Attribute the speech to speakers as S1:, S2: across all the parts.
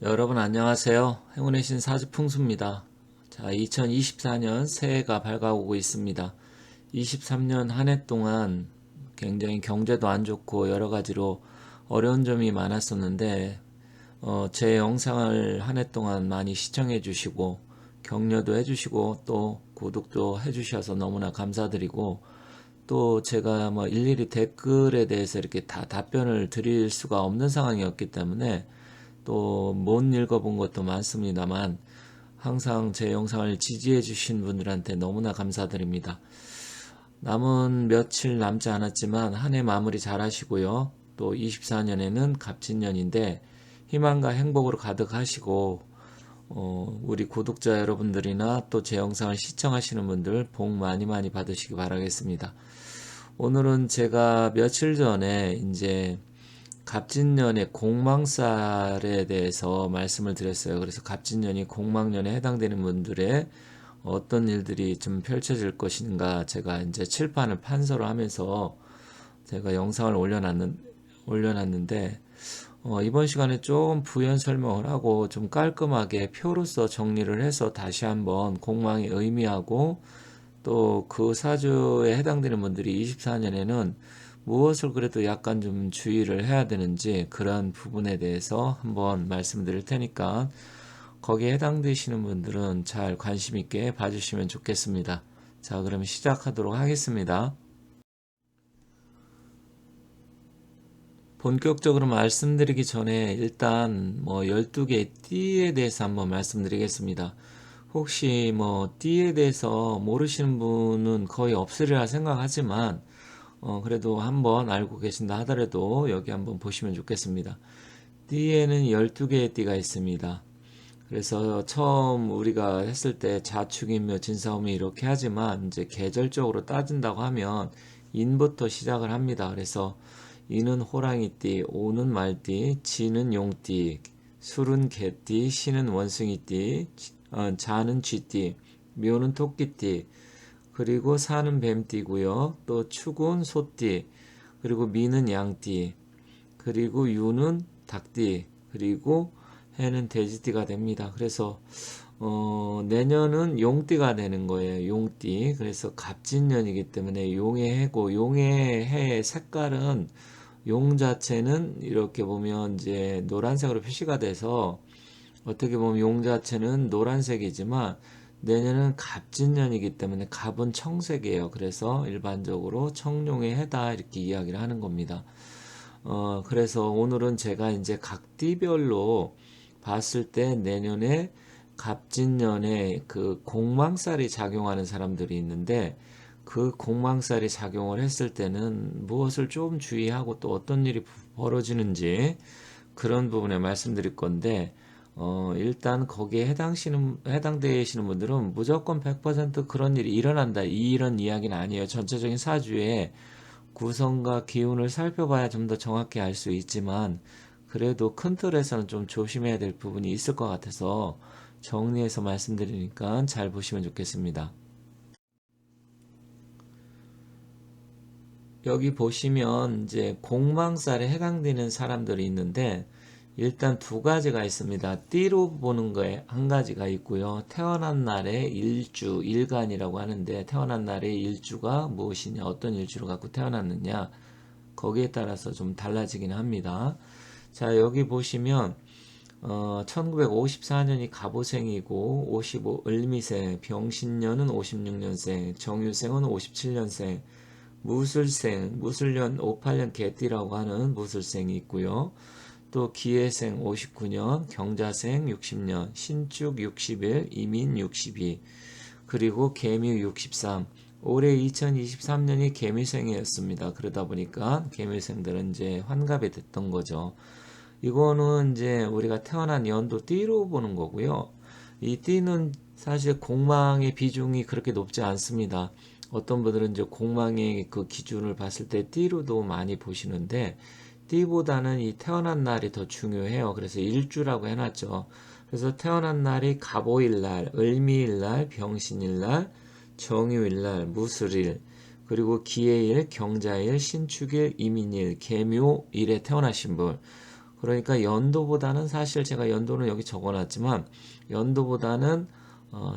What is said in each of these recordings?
S1: 여러분 안녕하세요. 행운의 신 사주풍수입니다. 자, 2024년 새해가 밝아오고 있습니다. 23년 한 해 동안 굉장히 경제도 안 좋고 여러 가지로 어려운 점이 많았었는데 제 영상을 한 해 동안 많이 시청해 주시고 격려도 해 주시고 또 구독도 해 주셔서 너무나 감사드리고 또 제가 뭐 일일이 댓글에 대해서 이렇게 다 답변을 드릴 수가 없는 상황이었기 때문에 또 못 읽어본 것도 많습니다만 항상 제 영상을 지지해 주신 분들한테 너무나 감사드립니다. 남은 며칠 남지 않았지만 한 해 마무리 잘 하시고요. 또 24년에는 갑진년인데 희망과 행복으로 가득하시고 우리 구독자 여러분들이나 또 제 영상을 시청하시는 분들 복 많이 많이 받으시기 바라겠습니다. 오늘은 제가 며칠 전에 이제 갑진년의 공망살에 대해서 말씀을 드렸어요. 그래서 갑진년이 공망년에 해당되는 분들의 어떤 일들이 좀 펼쳐질 것인가 제가 이제 칠판을 판서를 하면서 제가 영상을 올려놨는데 이번 시간에 좀 부연 설명을 하고 좀 깔끔하게 표로서 정리를 해서 다시 한번 공망의 의미하고 또 그 사주에 해당되는 분들이 24년에는 무엇을 그래도 약간 좀 주의를 해야 되는지 그런 부분에 대해서 한번 말씀드릴 테니까 거기에 해당되시는 분들은 잘 관심 있게 봐주시면 좋겠습니다. 자, 그럼 시작하도록 하겠습니다. 본격적으로 말씀드리기 전에 일단 뭐 12개의 띠에 대해서 한번 말씀드리겠습니다. 혹시 뭐 띠에 대해서 모르시는 분은 거의 없으리라 생각하지만 그래도 한번 알고 계신다 하더라도 여기 한번 보시면 좋겠습니다. 띠에는 12개의 띠가 있습니다. 그래서 처음 우리가 했을 때 자축인묘 진사오미 이렇게 하지만 이제 계절적으로 따진다고 하면 인부터 시작을 합니다. 그래서 인은 호랑이띠, 오는 말띠, 지는 용띠, 술은 개띠, 신은 원숭이띠, 자는 쥐띠, 묘는 토끼띠, 그리고 사는 뱀띠고요. 또 축은 소띠, 그리고 미는 양띠, 그리고 유는 닭띠, 그리고 해는 돼지띠가 됩니다. 그래서 내년은 용띠가 되는 거예요. 용띠. 그래서 갑진년이기 때문에 용의 해고 용의 해의 색깔은 용 자체는 이렇게 보면 이제 노란색으로 표시가 돼서 어떻게 보면 용 자체는 노란색이지만 내년은 갑진년이기 때문에 갑은 청색이에요. 그래서 일반적으로 청룡의 해다 이렇게 이야기를 하는 겁니다. 그래서 오늘은 제가 이제 각 띠별로 봤을 때 내년에 갑진년에 그 공망살이 작용하는 사람들이 있는데 그 공망살이 작용을 했을 때는 무엇을 좀 주의하고 또 어떤 일이 벌어지는지 그런 부분에 말씀드릴 건데 일단 거기에 해당되시는 분들은 무조건 100% 그런 일이 일어난다 이런 이야기는 아니에요. 전체적인 사주에 구성과 기운을 살펴봐야 좀 더 정확히 알 수 있지만 그래도 큰 틀에서는 좀 조심해야 될 부분이 있을 것 같아서 정리해서 말씀드리니까 잘 보시면 좋겠습니다. 여기 보시면 이제 공망살에 해당되는 사람들이 있는데 일단 두 가지가 있습니다. 띠로 보는 거에 한 가지가 있고요. 태어난 날의 일주, 일간이라고 하는데 태어난 날의 일주가 무엇이냐, 어떤 일주를 갖고 태어났느냐 거기에 따라서 좀 달라지긴 합니다. 자, 여기 보시면 1954년이 갑오생이고 55 을미생, 병신년은 56년생, 정유생은 57년생, 무술생, 무술년 58년 개띠라고 하는 무술생이 있고요. 또 기해생 59년, 경자생 60년, 신축 60일, 이민 62, 그리고 개미 63. 올해 2023년이 개미생이었습니다. 그러다 보니까 개미생들은 이제 환갑이 됐던 거죠. 이거는 이제 우리가 태어난 연도 띠로 보는 거고요. 이 띠는 사실 공망의 비중이 그렇게 높지 않습니다. 어떤 분들은 이제 공망의 그 기준을 봤을 때 띠로도 많이 보시는데 띠보다는 이 태어난 날이 더 중요해요. 그래서 일주라고 해놨죠. 그래서 태어난 날이 갑오일날, 을미일날, 병신일날, 정유일날, 무술일, 그리고 기해일, 경자일, 신축일, 이민일, 계묘일에 태어나신 분. 그러니까 연도보다는 사실 제가 연도는 여기 적어놨지만 연도보다는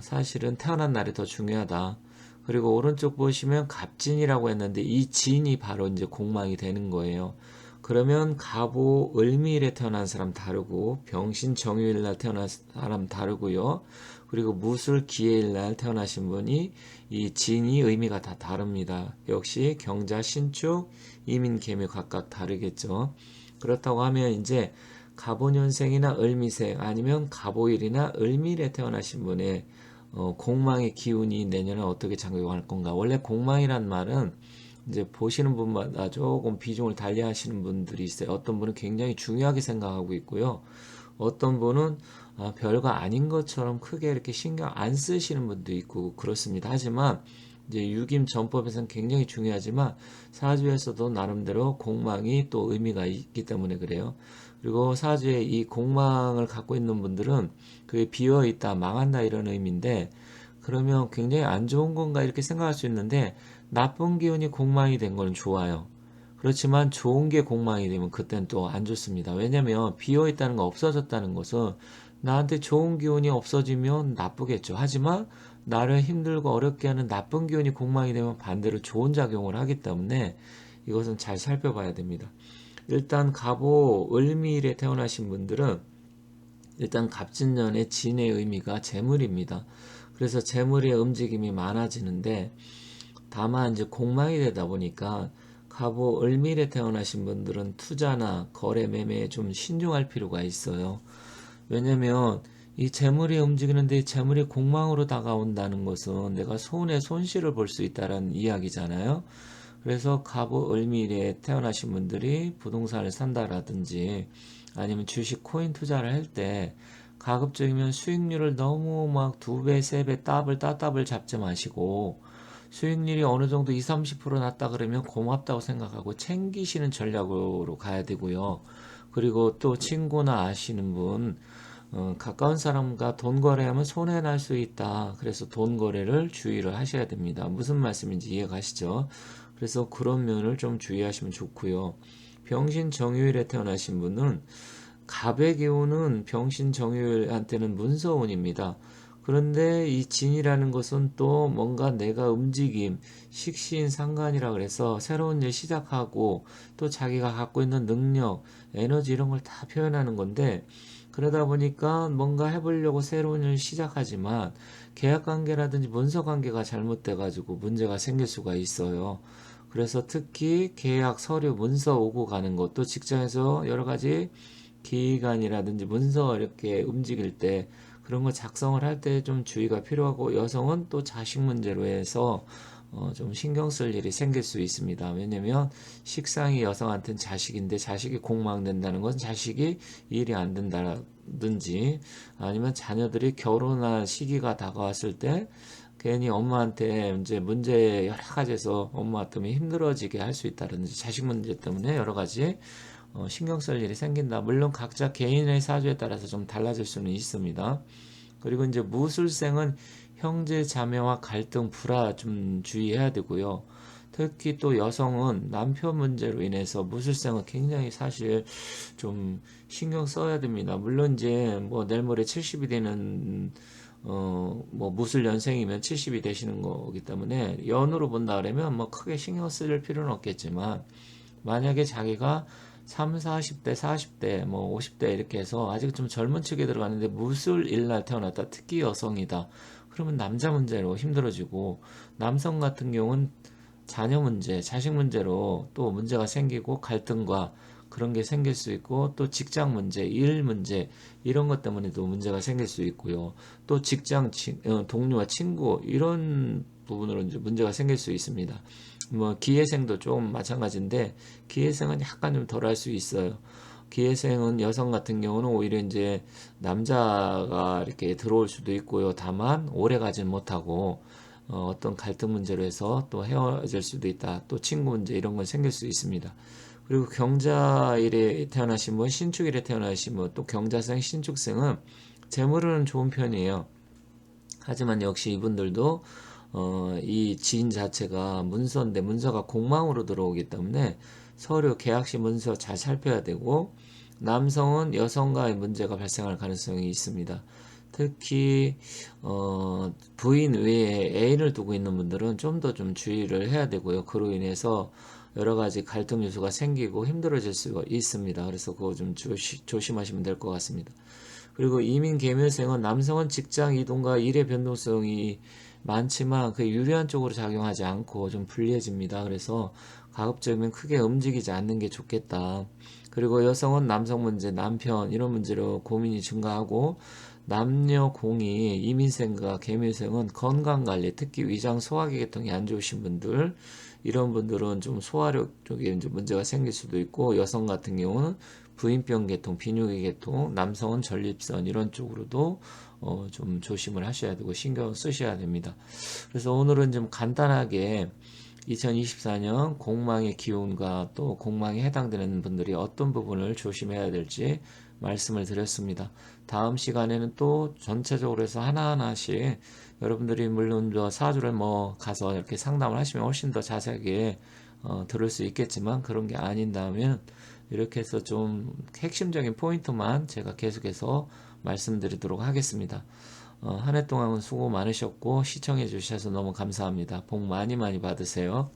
S1: 사실은 태어난 날이 더 중요하다. 그리고 오른쪽 보시면 갑진이라고 했는데 이 진이 바로 이제 공망이 되는 거예요. 그러면 갑오 을미일에 태어난 사람 다르고 병신 정유일 날 태어난 사람 다르고요. 그리고 무술 기해일 날 태어나신 분이 이 진이 의미가 다 다릅니다. 역시 경자 신축 이민 계묘 각각 다르겠죠. 그렇다고 하면 이제 갑오년생이나 을미생 아니면 갑오일이나 을미일에 태어나신 분의 공망의 기운이 내년에 어떻게 작용할 건가. 원래 공망이란 말은 이제 보시는 분마다 조금 비중을 달리 하시는 분들이 있어요. 어떤 분은 굉장히 중요하게 생각하고 있고요. 어떤 분은 별거 아닌 것처럼 크게 이렇게 신경 안 쓰시는 분도 있고 그렇습니다. 하지만 이제 유김 전법에서는 굉장히 중요하지만 사주에서도 나름대로 공망이 또 의미가 있기 때문에 그래요. 그리고 사주에 이 공망을 갖고 있는 분들은 그게 비어 있다, 망한다 이런 의미인데 그러면 굉장히 안 좋은 건가 이렇게 생각할 수 있는데 나쁜 기운이 공망이 된 건 좋아요. 그렇지만 좋은 게 공망이 되면 그땐 또 안 좋습니다. 왜냐면 비어 있다는 거 없어졌다는 것은 나한테 좋은 기운이 없어지면 나쁘겠죠. 하지만 나를 힘들고 어렵게 하는 나쁜 기운이 공망이 되면 반대로 좋은 작용을 하기 때문에 이것은 잘 살펴봐야 됩니다. 일단 갑오 을미일에 태어나신 분들은 일단 갑진년의 진의 의미가 재물입니다. 그래서 재물의 움직임이 많아지는데 다만 이제 공망이 되다 보니까 갑오 을미일에 태어나신 분들은 투자나 거래 매매에 좀 신중할 필요가 있어요. 왜냐면 이 재물이 움직이는데 이 재물이 공망으로 다가온다는 것은 내가 손해 손실을 볼 수 있다는 이야기잖아요. 그래서 갑오 을미일에 태어나신 분들이 부동산을 산다라든지 아니면 주식 코인 투자를 할 때 가급적이면 수익률을 너무 막 2배, 3배 따블 잡지 마시고 수익률이 어느 정도 20, 30% 났다 그러면 고맙다고 생각하고 챙기시는 전략으로 가야 되고요. 그리고 또 친구나 아시는 분 가까운 사람과 돈 거래하면 손해 날 수 있다. 그래서 돈 거래를 주의를 하셔야 됩니다. 무슨 말씀인지 이해가시죠? 그래서 그런 면을 좀 주의하시면 좋고요. 병신 정유일에 태어나신 분은 갑의 기운은 병신 정유일한테는 문서운입니다. 그런데 이 진이라는 것은 또 뭔가 내가 움직임, 식신 상관이라 그래서 새로운 일 시작하고 또 자기가 갖고 있는 능력, 에너지 이런 걸 다 표현하는 건데 그러다 보니까 뭔가 해보려고 새로운 일 시작하지만 계약관계라든지 문서관계가 잘못돼가지고 문제가 생길 수가 있어요. 그래서 특히 계약, 서류, 문서 오고 가는 것도 직장에서 여러 가지 기관이라든지 문서 이렇게 움직일 때 그런 거 작성을 할 때 좀 주의가 필요하고 여성은 또 자식 문제로 해서 좀 신경 쓸 일이 생길 수 있습니다. 왜냐면 식상이 여성한테는 자식인데 자식이 공망된다는 건 자식이 일이 안 된다든지 아니면 자녀들이 결혼할 시기가 다가왔을 때 괜히 엄마한테 이제 문제 여러 가지에서 엄마 때문에 힘들어지게 할 수 있다든지 자식 문제 때문에 여러 가지 신경 쓸 일이 생긴다. 물론 각자 개인의 사주에 따라서 좀 달라질 수는 있습니다. 그리고 이제 무술생은 형제 자매와 갈등 불화 좀 주의해야 되고요. 특히 또 여성은 남편 문제로 인해서 무술생은 굉장히 사실 좀 신경 써야 됩니다. 물론 이제 뭐 내일 모레 70이 되는 뭐 무술 연생이면 70이 되시는 거기 때문에 연으로 본다 그러면 뭐 크게 신경 쓸 필요는 없겠지만 만약에 자기가 3, 40대, 40대, 뭐 50대 이렇게 해서 아직 좀 젊은 층에 들어가는데 무술 일날 태어났다. 특히 여성이다. 그러면 남자 문제로 힘들어지고 남성 같은 경우는 자녀 문제, 자식 문제로 또 문제가 생기고 갈등과 그런 게 생길 수 있고 또 직장 문제, 일 문제 이런 것 때문에도 문제가 생길 수 있고요. 또 직장 동료와 친구 이런 부분으로 이제 문제가 생길 수 있습니다. 뭐 기회생도 좀 마찬가지인데 기회생은 약간 좀 덜 할 수 있어요. 기회생은 여성 같은 경우는 오히려 이제 남자가 이렇게 들어올 수도 있고요. 다만 오래 가진 못하고 어떤 갈등 문제로 해서 또 헤어질 수도 있다. 또 친구 문제 이런 건 생길 수 있습니다. 그리고 경자일에 태어나신 분, 신축일에 태어나신 분, 또 경자생, 신축생은 재물은 좋은 편이에요. 하지만 역시 이분들도 이 지인 자체가 문서인데 문서가 공망으로 들어오기 때문에 서류 계약시 문서 잘 살펴야 되고 남성은 여성과의 문제가 발생할 가능성이 있습니다. 특히 부인 외에 애인을 두고 있는 분들은 좀 더 좀 주의를 해야 되고요. 그로 인해서 여러 가지 갈등 요소가 생기고 힘들어질 수가 있습니다. 그래서 그거 좀 조심하시면 될 것 같습니다. 그리고 이민 계멸생은 남성은 직장 이동과 일의 변동성이 많지만 그 유리한 쪽으로 작용하지 않고 좀 불리해집니다. 그래서 가급적이면 크게 움직이지 않는 게 좋겠다. 그리고 여성은 남성 문제, 남편 이런 문제로 고민이 증가하고 남녀 공이 이민생과 계밀생은 건강관리, 특히 위장 소화기 계통이 안 좋으신 분들 이런 분들은 좀 소화력 쪽에 이제 문제가 생길 수도 있고 여성 같은 경우는 부인병 계통, 비뇨기 계통, 남성은 전립선 이런 쪽으로도 좀 조심을 하셔야 되고 신경을 쓰셔야 됩니다. 그래서 오늘은 좀 간단하게 2024년 공망의 기운과 또 공망에 해당되는 분들이 어떤 부분을 조심해야 될지 말씀을 드렸습니다. 다음 시간에는 또 전체적으로 해서 하나하나씩 여러분들이 물론 저 사주를 뭐 가서 이렇게 상담을 하시면 훨씬 더 자세하게 들을 수 있겠지만 그런 게 아닌다면 이렇게 해서 좀 핵심적인 포인트만 제가 계속해서 말씀드리도록 하겠습니다. 한 해 동안 수고 많으셨고 시청해 주셔서 너무 감사합니다. 복 많이 많이 받으세요.